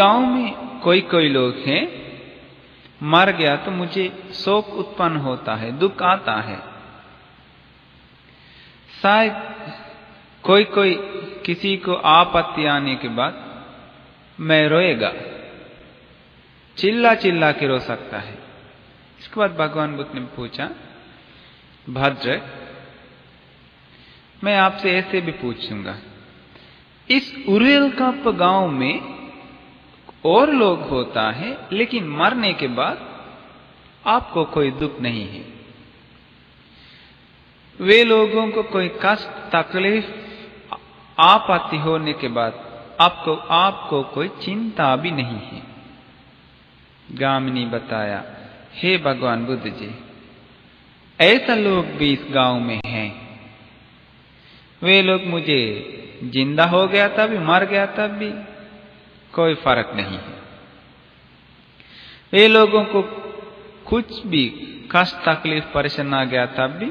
गांव में कोई कोई लोग हैं, मर गया तो मुझे शोक उत्पन्न होता है, दुख आता है। शायद कोई कोई किसी को आपत्ति आने के बाद मैं रोएगा, चिल्ला चिल्ला के रो सकता है। इसके बाद भगवान बुद्ध ने पूछा, भद्र, मैं आपसे ऐसे भी पूछूंगा, इस उरेलकप गांव में और लोग होता है लेकिन मरने के बाद आपको कोई दुख नहीं है, वे लोगों को कोई कष्ट तकलीफ आपत्ति होने के बाद आपको कोई चिंता भी नहीं है। गामिनी बताया, हे भगवान बुद्ध जी, ऐसा लोग भी इस गांव में हैं। वे लोग मुझे जिंदा हो गया तब भी, मर गया तब भी कोई फर्क नहीं है। वे लोगों को कुछ भी कष्ट तकलीफ परेशान आ गया तब भी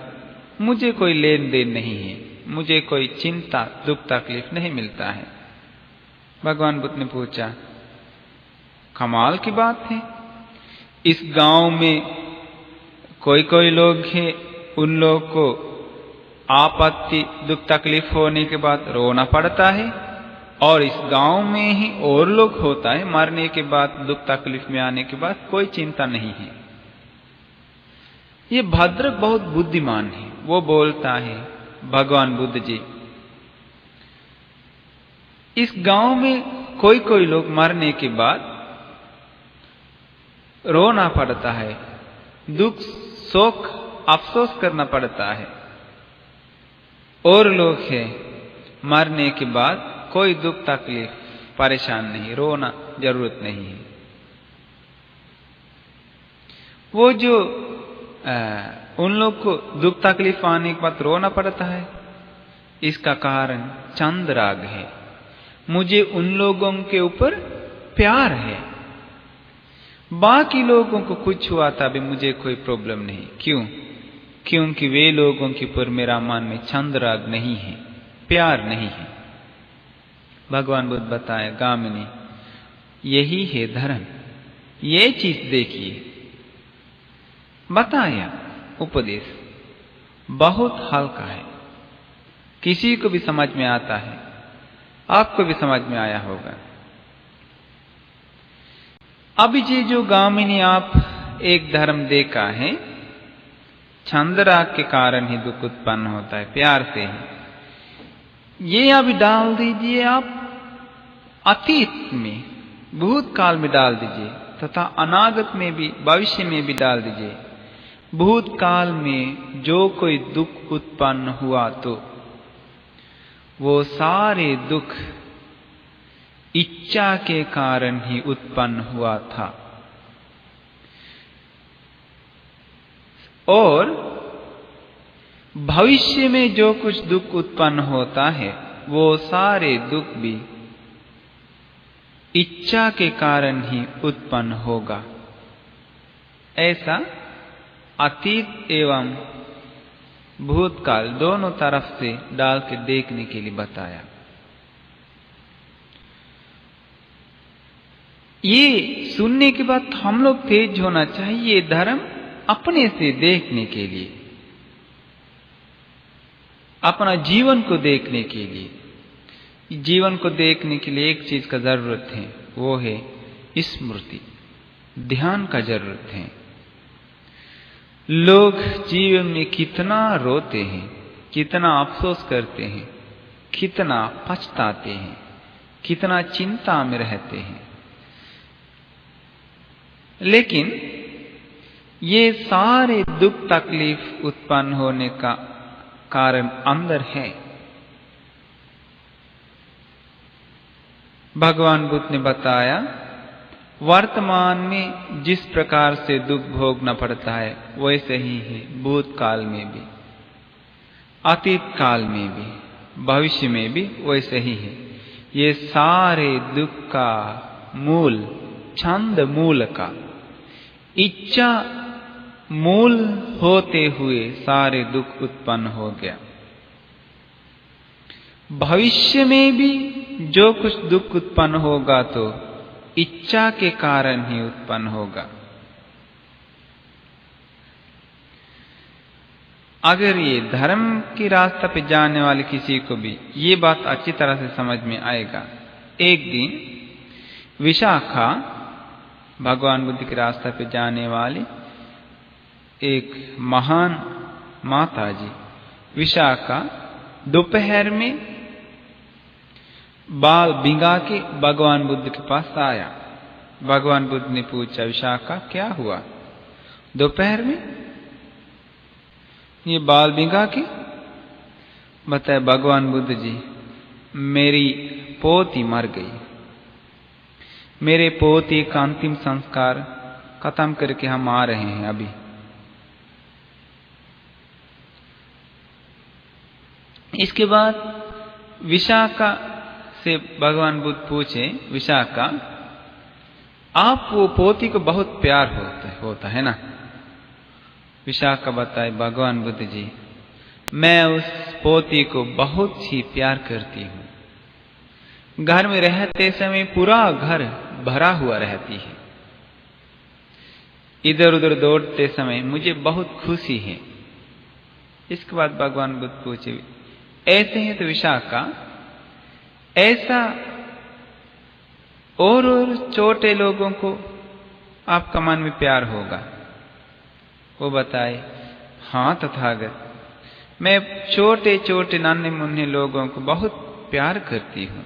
मुझे कोई लेन देन नहीं है, मुझे कोई चिंता दुख तकलीफ नहीं मिलता है। भगवान बुद्ध ने पूछा, कमाल की बात है, इस गांव में कोई कोई लोग हैं, उन लोगों को आपत्ति दुख तकलीफ होने के बाद रोना पड़ता है, और इस गांव में ही और लोग होता है, मरने के बाद दुख तकलीफ में आने के बाद कोई चिंता नहीं है। ये भद्र बहुत बुद्धिमान है। वो बोलता है, भगवान बुद्ध जी, इस गांव में कोई कोई लोग मरने के बाद रोना पड़ता है, दुख शोक अफसोस करना पड़ता है, और लोग हैं मरने के बाद कोई दुख तकलीफ परेशान नहीं, रोना जरूरत नहीं है। वो जो उन लोग को दुख तकलीफ आने के बाद रोना पड़ता है, इसका कारण चंद्राग है। मुझे उन लोगों के ऊपर प्यार है, बाकी लोगों को कुछ हुआ था भी मुझे कोई प्रॉब्लम नहीं। क्यों? क्योंकि वे लोगों के ऊपर मेरा मन में चंद्राग नहीं है, प्यार नहीं है। भगवान बुद्ध बताए, गामिनी, यही है धर्म, ये चीज देखिए। बताया उपदेश बहुत हल्का है, किसी को भी समझ में आता है, आपको भी समझ में आया होगा। अभी ये जो गामिनी आप एक धर्म देखा है, चंद्राग के कारण ही दुख उत्पन्न होता है, प्यार से ही, ये अभी डाल दीजिए आप अतीत में, भूतकाल में डाल दीजिए, तथा अनागत में भी, भविष्य में भी डाल दीजिए। भूतकाल में जो कोई दुख उत्पन्न हुआ तो वो सारे दुख इच्छा के कारण ही उत्पन्न हुआ था, और भविष्य में जो कुछ दुख उत्पन्न होता है वो सारे दुख भी इच्छा के कारण ही उत्पन्न होगा। ऐसा अतीत एवं भूतकाल दोनों तरफ से डाल के देखने के लिए बताया। ये सुनने के बाद हम लोग तेज होना चाहिए ये धर्म अपने से देखने के लिए, अपना जीवन को देखने के लिए। जीवन को देखने के लिए एक चीज का जरूरत है, वो है स्मृति, ध्यान का जरूरत है। लोग जीवन में कितना रोते हैं, कितना अफसोस करते हैं, कितना पछताते हैं, कितना चिंता में रहते हैं, लेकिन ये सारे दुख तकलीफ उत्पन्न होने का कारण अंदर है। भगवान बुद्ध ने बताया, वर्तमान में जिस प्रकार से दुख भोगना पड़ता है वैसे ही है भूतकाल में भी, अतीत काल में भी, भविष्य में भी वैसे ही है। ये सारे दुख का मूल, छंद मूल का, इच्छा मूल होते हुए सारे दुख उत्पन्न हो गया। भविष्य में भी जो कुछ दुख उत्पन्न होगा तो इच्छा के कारण ही उत्पन्न होगा। अगर ये धर्म की रास्ते पे जाने वाले किसी को भी ये बात अच्छी तरह से समझ में आएगा। एक दिन विशाखा भगवान बुद्ध के रास्ते पे जाने वाली एक महान माता जी विशाखा दोपहर में बाल भिंगा के भगवान बुद्ध के पास आया। भगवान बुद्ध ने पूछा, विशाखा क्या हुआ, दोपहर में ये बाल भिंगा के? बताया, भगवान बुद्ध जी मेरी पोती मर गई, मेरे पोती का अंतिम संस्कार खत्म करके हम आ रहे हैं अभी। इसके बाद विशाखा से भगवान बुद्ध पूछे, विशाखा आप वो पोती को बहुत प्यार होता है ना? विशाखा बताए, भगवान बुद्ध जी मैं उस पोती को बहुत ही प्यार करती हूँ। घर में रहते समय पूरा घर भरा हुआ रहती है, इधर उधर दौड़ते समय मुझे बहुत खुशी है। इसके बाद भगवान बुद्ध पूछे, ऐसे हैं तो विशाखा ऐसा और छोटे लोगों को आपका मन में प्यार होगा? वो बताए, हाँ तथागत मैं छोटे छोटे नन्हे मुन्ने लोगों को बहुत प्यार करती हूँ।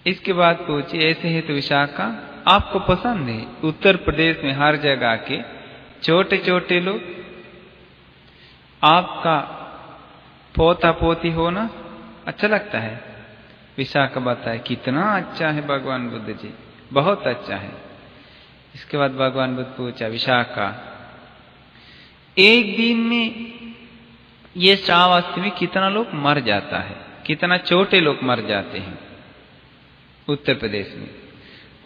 इसके बाद पूछे, ऐसे है तो विशाखा आपको पसंद है उत्तर प्रदेश में हर जगह के छोटे छोटे लोग आपका पोता पोती होना अच्छा लगता है? विशाखा बताए, कितना अच्छा है भगवान बुद्ध जी, बहुत अच्छा है। इसके बाद भगवान बुद्ध पूछा, विशाखा एक दिन में ये श्रावस्ती में कितना लोग मर जाता है, कितना छोटे लोग मर जाते हैं उत्तर प्रदेश में?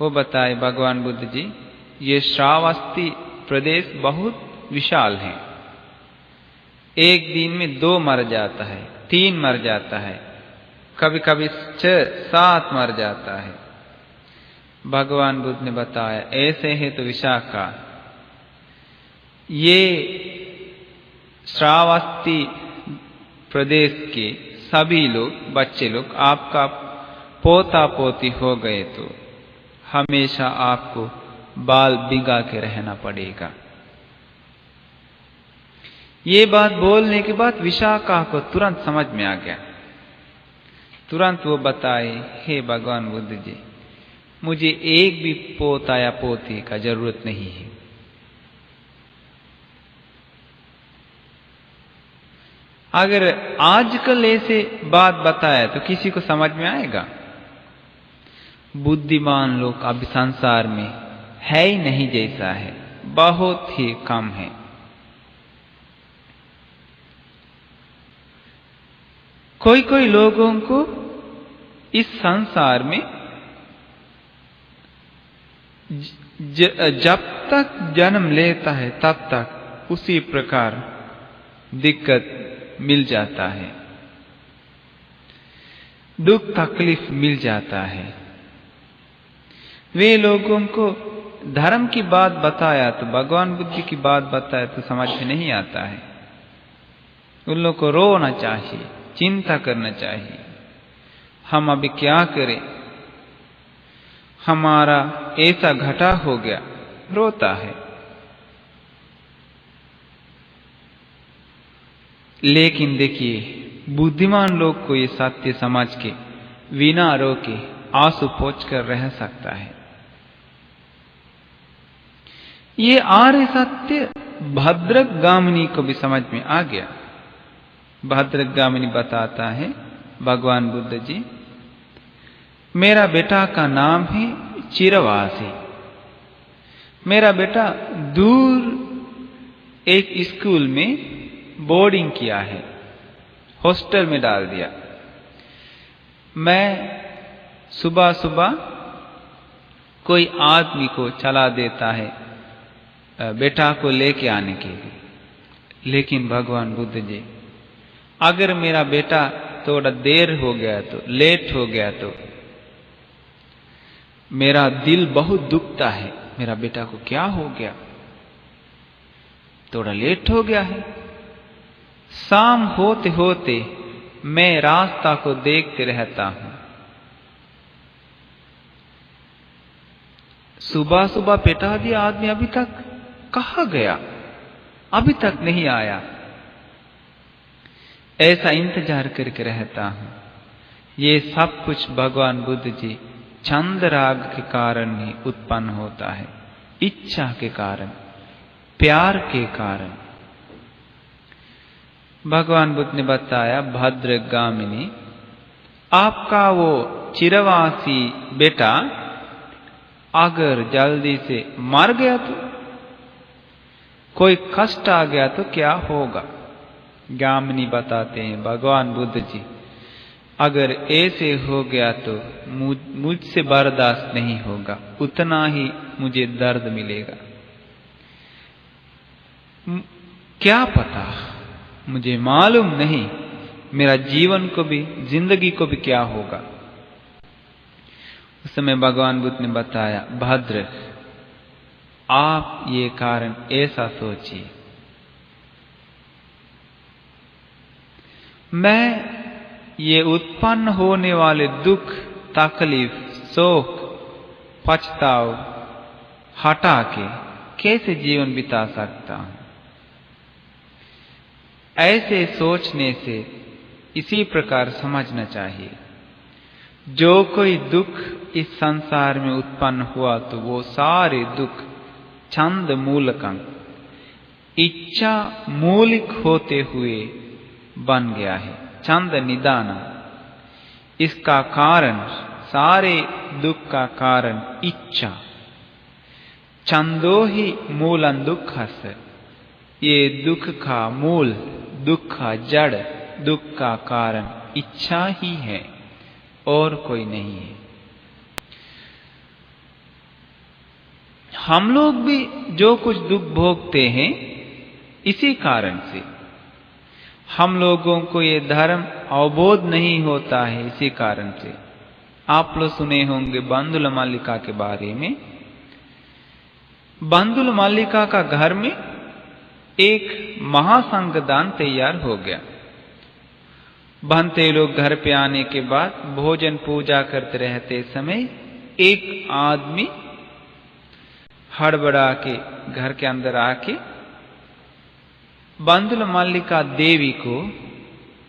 वो बताए, भगवान बुद्ध जी ये श्रावस्ती प्रदेश बहुत विशाल है, एक दिन में 2 मर जाता है, 3 मर जाता है, कभी कभी 6-7 मर जाता है। भगवान बुद्ध ने बताया, ऐसे है तो विशाखा ये श्रावस्ती प्रदेश के सभी लोग बच्चे लोग आपका पोता पोती हो गए तो हमेशा आपको बाल भिंगा के रहना पड़ेगा। ये बात बोलने के बाद विशाखा को तुरंत समझ में आ गया। तुरंत वो बताए, हे भगवान बुद्ध जी मुझे एक भी पोता या पोती का जरूरत नहीं है। अगर आजकल ऐसे बात बताया तो किसी को समझ में आएगा? बुद्धिमान लोग अभी संसार में है ही नहीं जैसा है, बहुत ही कम है। कोई कोई लोगों को इस संसार में जब तक जन्म लेता है तब तक उसी प्रकार दिक्कत मिल जाता है, दुख तकलीफ मिल जाता है। वे लोगों को धर्म की बात बताया तो भगवान बुद्ध की बात बताया तो समझ में नहीं आता है। उन लोगों को रोना चाहिए, चिंता करना चाहिए, हम अभी क्या करें, हमारा ऐसा घटा हो गया, रोता है। लेकिन देखिए बुद्धिमान लोग को ये सत्य समझ के बिना रोके आंसू पोंछ कर रह सकता है। ये आर्य सत्य भद्रगामिनी को भी समझ में आ गया। भद्रगामिनी बताता है, भगवान बुद्ध जी मेरा बेटा का नाम है चिरवासी। मेरा बेटा दूर एक स्कूल में बोर्डिंग किया है, हॉस्टल में डाल दिया। मैं सुबह सुबह कोई आदमी को चला देता है बेटा को लेके आने के लिए। लेकिन भगवान बुद्ध जी अगर मेरा बेटा थोड़ा देर हो गया तो, लेट हो गया तो मेरा दिल बहुत दुखता है, मेरा बेटा को क्या हो गया, थोड़ा लेट हो गया है। शाम होते होते मैं रास्ता को देखते रहता हूं। सुबह सुबह पिताजी आदमी अभी तक कहाँ गया, अभी तक नहीं आया। ऐसा इंतजार करके रहता हूं। ये सब कुछ भगवान बुद्ध जी छंद राग के कारण ही उत्पन्न होता है, इच्छा के कारण, प्यार के कारण। भगवान बुद्ध ने बताया, भद्रगामिनी, आपका वो चिरवासी बेटा अगर जल्दी से मर गया तो, कोई कष्ट आ गया तो क्या होगा। गामिनी बताते हैं भगवान बुद्ध जी, अगर ऐसे हो गया तो मुझसे बर्दाश्त नहीं होगा, उतना ही मुझे दर्द मिलेगा। क्या पता, मुझे मालूम नहीं मेरा जीवन को भी, जिंदगी को भी क्या होगा। उस समय भगवान बुद्ध ने बताया, भद्र, आप ये कारण ऐसा सोचिए, मैं ये उत्पन्न होने वाले दुख, तकलीफ, शोक, पछताव हटा के कैसे जीवन बिता सकता हूं। ऐसे सोचने से इसी प्रकार समझना चाहिए, जो कोई दुख इस संसार में उत्पन्न हुआ तो वो सारे दुख छंद मूलकं, इच्छा मूलिक होते हुए बन गया है। छंद निदान, इसका कारण, सारे दुख का कारण इच्छा। छंदो ही मूलं दुःखस्य, ये दुख का मूल, दुख का जड़, दुख का कारण इच्छा ही है और कोई नहीं है। हम लोग भी जो कुछ दुख भोगते हैं इसी कारण से। हम लोगों को ये धर्म अवबोध नहीं होता है इसी कारण से। आप लोग सुने होंगे बंधुल मल्लिका के बारे में। बंधुल मल्लिका का घर में एक महासंगदान तैयार हो गया। भंते लोग घर पे आने के बाद भोजन पूजा करते रहते समय एक आदमी हड़बड़ा के घर के अंदर आके बंधुल मल्लिका देवी को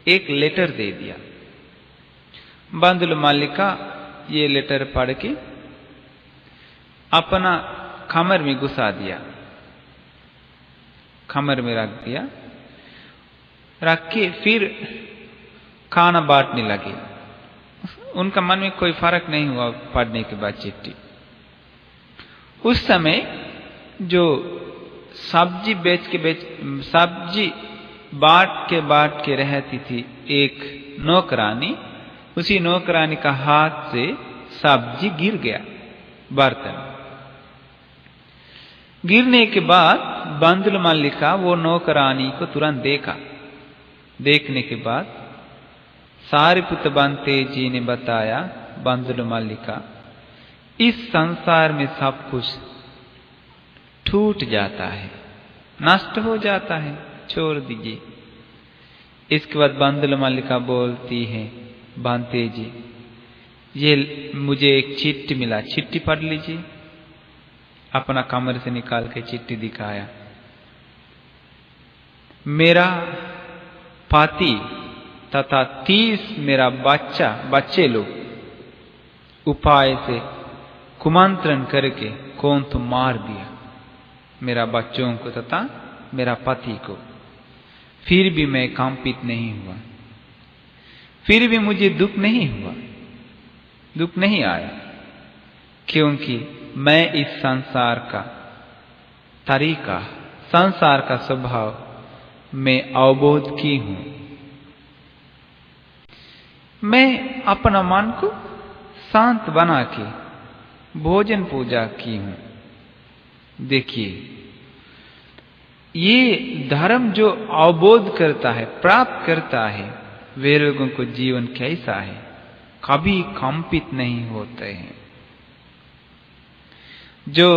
एक लेटर दे दिया। बंधुल मल्लिका ये लेटर पढ़ के अपना कमर में घुसा दिया, कमर में रख दिया, रख के फिर खाना बांटने लगे। उनका मन में कोई फर्क नहीं हुआ पढ़ने के बाद चिट्ठी। उस समय जो सब्जी सब्जी बांट के रहती थी एक नौकरानी, उसी नौकरानी का हाथ से सब्जी गिर गया बर्तन। गिरने के बाद बंधुल मल्लिका वो नौकरानी को तुरंत देखा। देखने के बाद सारिपुत्र बंते जी ने बताया, बंधुल मल्लिका, इस संसार में सब कुछ टूट जाता है, नष्ट हो जाता है, छोड़ दीजिए। इसके बाद बंधुल मल्लिका बोलती है, बंते जी, ये मुझे एक चिट्ठी मिला, चिट्ठी पढ़ लीजिए। अपना कमर से निकाल के चिट्ठी दिखाया। मेरा पति तथा 30 मेरा बच्चे लोग उपाय से कुमंत्रण करके कौन तो मार दिया मेरा बच्चों को तथा मेरा पति को। फिर भी मैं कंपित नहीं हुआ, फिर भी मुझे दुख नहीं हुआ, दुख नहीं आया, क्योंकि मैं इस संसार का तरीका, संसार का स्वभाव मैं अवबोध की हूं। मैं अपना मन को शांत बना के भोजन पूजा की हूं। देखिए, ये धर्म जो अवबोध करता है, प्राप्त करता है, वे लोगों को जीवन कैसा है, कभी कंपित नहीं होते हैं। जो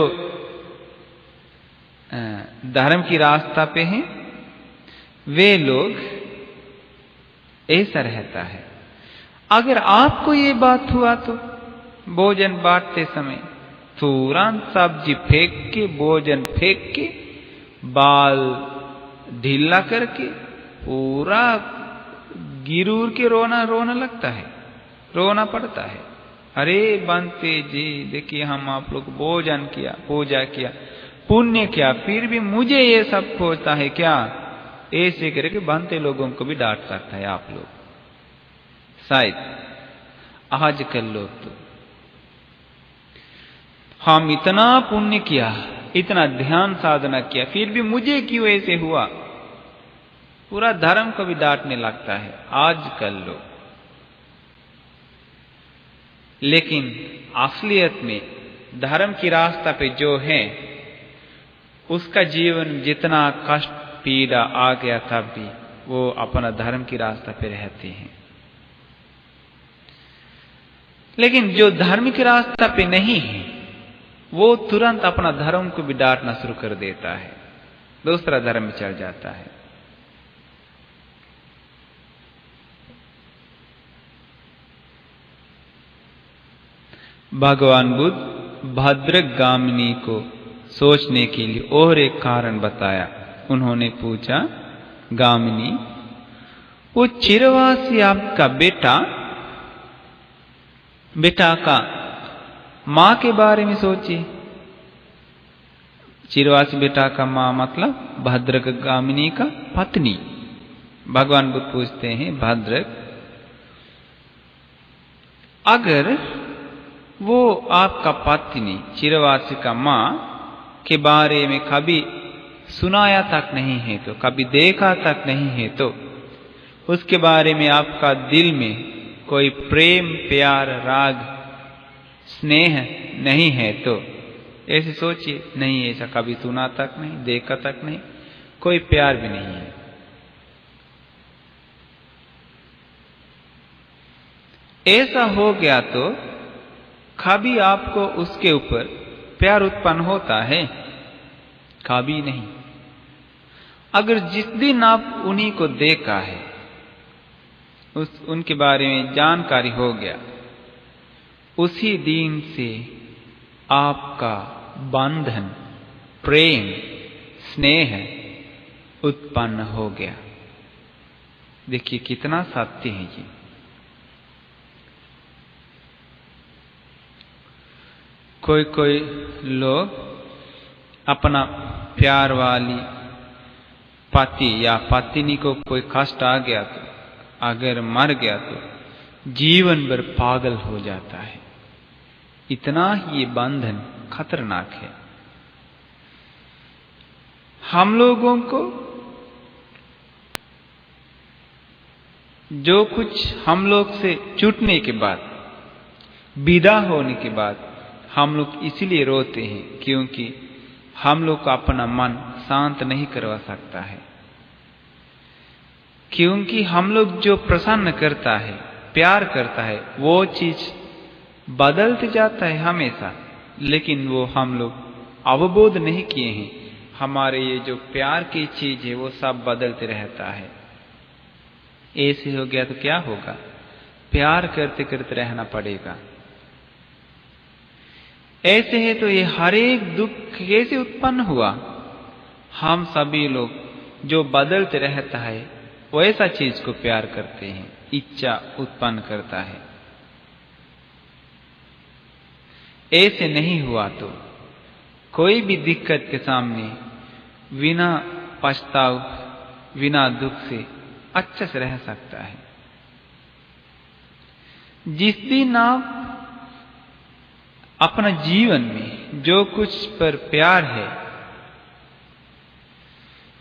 धर्म की रास्ता पे हैं वे लोग ऐसा रहता है। अगर आपको ये बात हुआ तो भोजन बांटते समय तुरंत सब्जी फेंक के, भोजन फेंक के, बाल ढीला करके पूरा गिरूर के रोना लगता है, रोना पड़ता है। अरे बनते जी देखिए, हम आप लोग भोजन किया, पूजा किया, पुण्य किया, फिर भी मुझे ये सब पहुंचता है क्या? ऐसे करके बनते लोगों को भी डांट सकता है आप लोग। शायद आजकल लोग तो हम इतना पुण्य किया, इतना ध्यान साधना किया, फिर भी मुझे क्यों ऐसे हुआ, पूरा धर्म को भी डांटने लगता है आजकल लोग। लेकिन असलियत में धर्म की रास्ता पे जो है उसका जीवन जितना कष्ट पीड़ा आ गया तब भी वो अपना धर्म की रास्ता पे रहते हैं। लेकिन जो धर्म की रास्ता पे नहीं है वो तुरंत अपना धर्म को भी डांटना शुरू कर देता है, दूसरा धर्म में चल जाता है। भगवान बुद्ध भद्रगामिनी को सोचने के लिए और एक कारण बताया। उन्होंने पूछा, गामिनी, वो चिरवासी आपका बेटा का मां के बारे में सोचिए। चिरवासी बेटा का मां मतलब भद्रगामिनी का पत्नी। भगवान बुद्ध पूछते हैं, भद्रक, अगर वो आपका पत्नी चिरवासी का मां के बारे में कभी सुनाया तक नहीं है तो, कभी देखा तक नहीं है तो, उसके बारे में आपका दिल में कोई प्रेम, प्यार, राग, स्नेह नहीं है तो ऐसे सोचिए, नहीं ऐसा कभी सुना तक नहीं, देखा तक नहीं, कोई प्यार भी नहीं है। ऐसा हो गया तो कभी आपको उसके ऊपर प्यार उत्पन्न होता है? कभी नहीं। अगर जिस दिन आप उन्हीं को देखा है, उनके बारे में जानकारी हो गया, उसी दिन से आपका बंधन, प्रेम, स्नेह उत्पन्न हो गया। देखिए कितना सत्य है ये। कोई लोग अपना प्यार वाली पति या पत्नी को कोई कष्ट आ गया तो, अगर मर गया तो जीवन भर पागल हो जाता है। इतना ही ये बंधन खतरनाक है। हम लोगों को जो कुछ हम लोग से छूटने के बाद, विदा होने के बाद हम लोग इसीलिए रोते हैं क्योंकि हम लोग का अपना मन शांत नहीं करवा सकता है। क्योंकि हम लोग जो प्रसन्न करता है, प्यार करता है, वो चीज बदलते जाता है हमेशा, लेकिन वो हम लोग अवबोध नहीं किए हैं। हमारे ये जो प्यार की चीज है वो सब बदलते रहता है। ऐसे हो गया तो क्या होगा? प्यार करते करते रहना पड़ेगा। ऐसे है तो ये हर एक दुख कैसे उत्पन्न हुआ? हम सभी लोग जो बदलते रहता है वैसा चीज को प्यार करते हैं, इच्छा उत्पन्न करता है। ऐसे नहीं हुआ तो कोई भी दिक्कत के सामने बिना पछताव, बिना दुख से अच्छे से रह सकता है। जिस दिन आप अपना जीवन में जो कुछ पर प्यार है,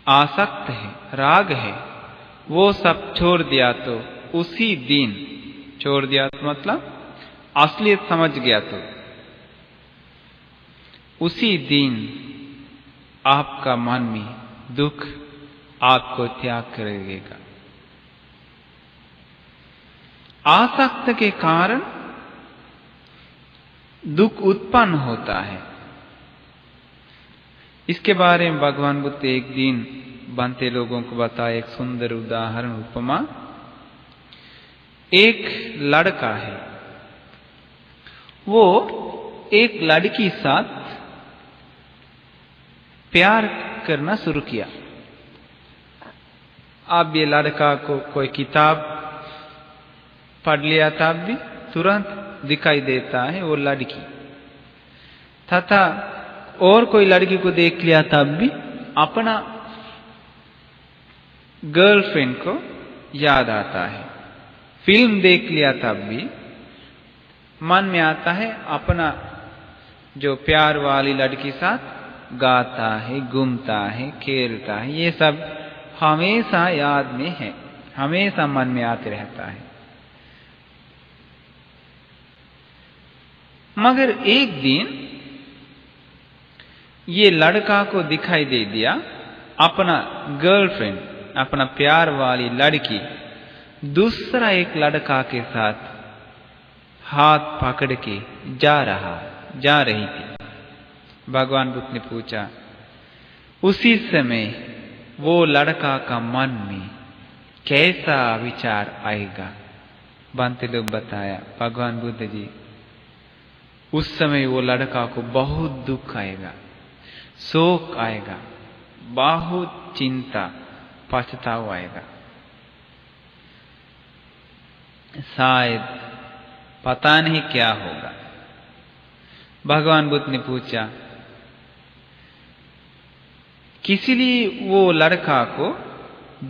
आसक्त है, राग है, वो सब छोड़ दिया तो उसी दिन, छोड़ दिया तो मतलब असलियत समझ गया तो उसी दिन आपका मन में दुख आपको त्याग कर देगा। आसक्त के कारण दुख उत्पन्न होता है, इसके बारे में भगवान बुद्ध एक दिन बनते लोगों को बताया एक सुंदर उदाहरण उपमा। एक लड़का है, वो एक लड़की साथ प्यार करना शुरू किया। अब ये लड़का को कोई किताब पढ़ लिया तब भी तुरंत दिखाई देता है वो लड़की, तथा और कोई लड़की को देख लिया तब भी अपना गर्लफ्रेंड को याद आता है। फिल्म देख लिया तब भी मन में आता है अपना जो प्यार वाली लड़की साथ गाता है, घूमता है, खेलता है। ये सब हमेशा याद में है, हमेशा मन में आते रहता है। मगर एक दिन ये लड़का को दिखाई दे दिया अपना गर्लफ्रेंड, अपना प्यार वाली लड़की दूसरा एक लड़का के साथ हाथ पकड़ के जा रही थी। भगवान बुद्ध ने पूछा, उसी समय वो लड़का का मन में कैसा विचार आएगा? बनते लोग बताया, भगवान बुद्ध जी, उस समय वो लड़का को बहुत दुख आएगा, शोक आएगा, बहुत चिंता, पछतावा आएगा। शायद पता नहीं क्या होगा। भगवान बुद्ध ने पूछा, किसी लिए वो लड़का को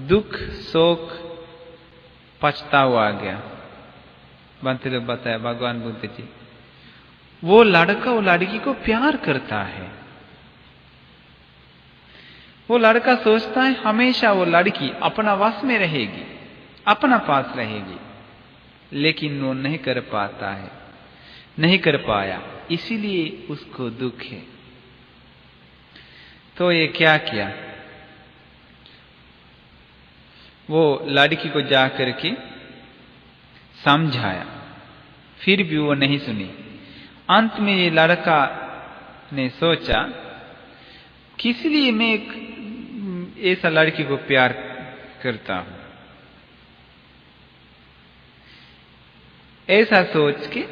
दुख, शोक, पछतावा आ गया? बनते लोग बताया, भगवान बुद्ध जी, वो लड़का वो लड़की को प्यार करता है। वो लड़का सोचता है हमेशा वो लड़की अपना वश में रहेगी, अपना पास रहेगी, लेकिन वो नहीं कर पाता है, नहीं कर पाया, इसीलिए उसको दुख है। तो ये क्या किया? वो लड़की को जाकर के समझाया, फिर भी वो नहीं सुनी। अंत में ये लड़का ने सोचा, किस लिए मैं ऐसा लड़की को प्यार करता हूं? ऐसा सोच के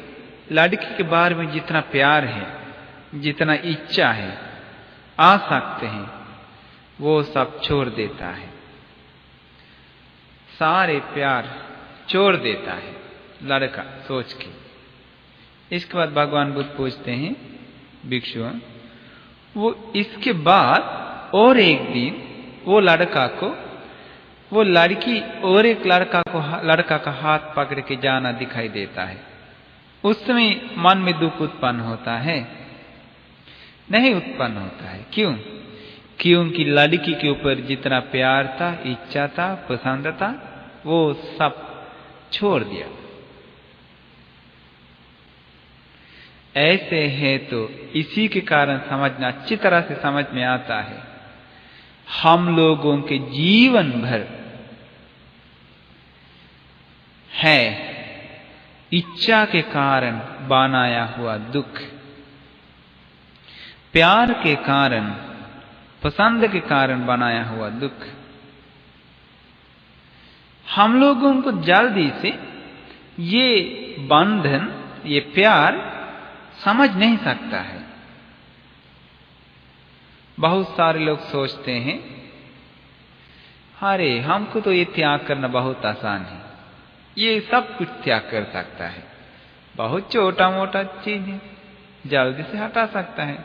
लड़की के बारे में जितना प्यार है, जितना इच्छा है, आसक्ति है, वो सब छोड़ देता है, सारे प्यार छोड़ देता है लड़का सोच के। इसके बाद भगवान बुद्ध पूछते हैं, भिक्षु, वो इसके बाद और एक दिन वो लड़का को, वो लड़की और एक लड़का का हाथ पकड़ के जाना दिखाई देता है। उस समय मन में दुख उत्पन्न होता है? नहीं उत्पन्न होता है। क्यों? क्योंकि लड़की के ऊपर जितना प्यार था, इच्छा था, पसंद था, वो सब छोड़ दिया। ऐसे है तो इसी के कारण समझना, अच्छी तरह से समझ में आता है, हम लोगों के जीवन भर है इच्छा के कारण बनाया हुआ दुख, प्यार के कारण, पसंद के कारण बनाया हुआ दुख। हम लोगों को जल्दी से ये बंधन, ये प्यार समझ नहीं सकता है। बहुत सारे लोग सोचते हैं, अरे हमको तो ये त्याग करना बहुत आसान है, ये सब कुछ त्याग कर सकता है, बहुत छोटा मोटा चीज है, जल्दी से हटा सकता है।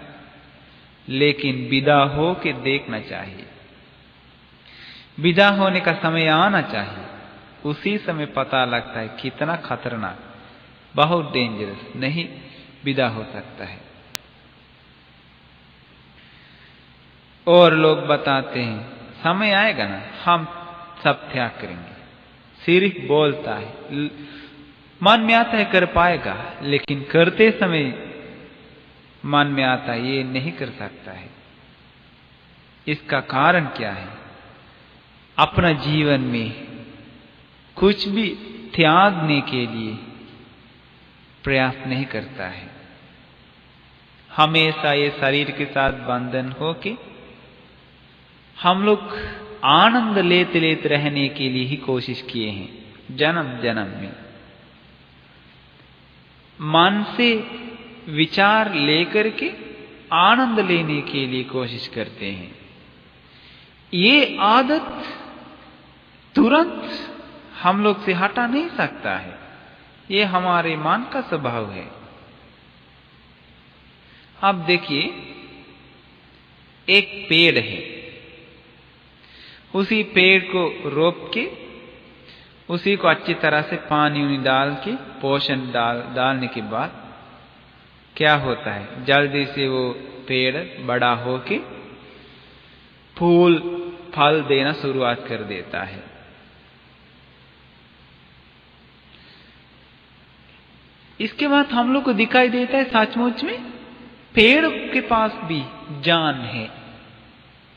लेकिन विदा हो के देखना चाहिए, विदा होने का समय आना चाहिए, उसी समय पता लगता है कितना खतरनाक, बहुत डेंजरस, नहीं विदा हो सकता है। और लोग बताते हैं समय आएगा ना हम सब त्याग करेंगे, सिर्फ बोलता है, मन में आता है कर पाएगा, लेकिन करते समय मन में आता है ये नहीं कर सकता है। इसका कारण क्या है? अपना जीवन में कुछ भी त्यागने के लिए प्रयास नहीं करता है। हमेशा ये शरीर के साथ बंधन हो के हम लोग आनंद लेते लेते रहने के लिए ही कोशिश किए हैं जन्म जन्म में। मन से विचार लेकर के आनंद लेने के लिए कोशिश करते हैं। ये आदत तुरंत हम लोग से हटा नहीं सकता है, ये हमारे मन का स्वभाव है। अब देखिए, एक पेड़ है, उसी पेड़ को रोप के उसी को अच्छी तरह से पानी उनी डाल के पोषण डालने के बाद क्या होता है, जल्दी से वो पेड़ बड़ा होके फूल फल देना शुरुआत कर देता है। इसके बाद हम लोग को दिखाई देता है सचमुच में पेड़ के पास भी जान है,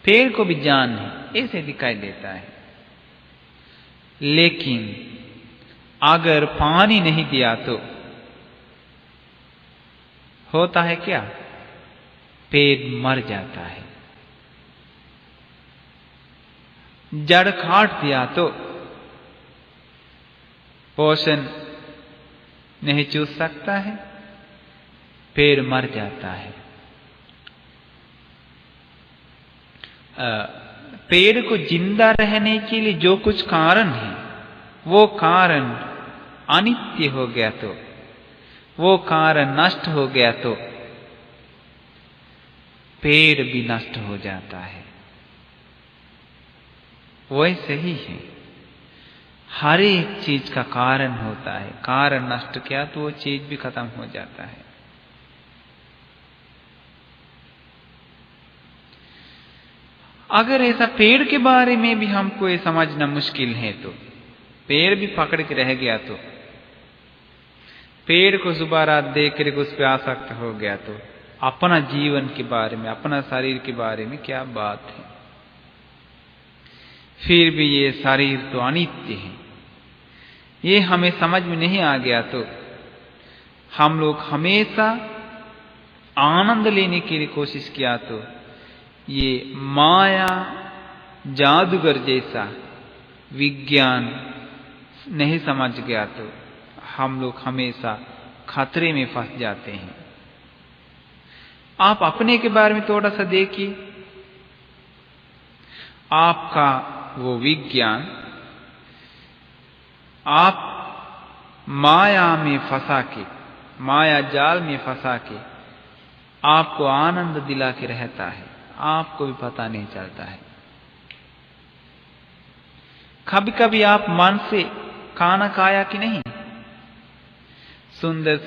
पेड़ को भी जान है, ऐसे दिखाई देता है। लेकिन अगर पानी नहीं दिया तो होता है क्या, पेड़ मर जाता है। जड़ काट दिया तो पोषण नहीं चूस सकता है, पेड़ मर जाता है। पेड़ को जिंदा रहने के लिए जो कुछ कारण है, वो कारण अनित्य हो गया तो, वो कारण नष्ट हो गया तो पेड़ भी नष्ट हो जाता है। वैसे ही है, हर एक चीज का कारण होता है, कारण नष्ट किया तो वो चीज भी खत्म हो जाता है। अगर ऐसा पेड़ के बारे में भी हमको ये समझना मुश्किल है तो, पेड़ भी पकड़ के रह गया तो, पेड़ को सुबह रात देख कर उस पर आसक्त हो गया तो अपना जीवन के बारे में, अपना शरीर के बारे में क्या बात है। फिर भी ये शरीर तो अनित्य है, ये हमें समझ में नहीं आ गया तो हम लोग हमेशा आनंद लेने के लिए कोशिश किया तो ये माया जादूगर जैसा विज्ञान नहीं समझ गया तो हम लोग हमेशा खतरे में फंस जाते हैं। आप अपने के बारे में थोड़ा सा देखिए, आपका वो विज्ञान आप माया में फंसा के, माया जाल में फंसा के आपको आनंद दिला के रहता है, आपको भी पता नहीं चलता है। कभी कभी आप मन से खाना खाया कि नहीं, सुंदर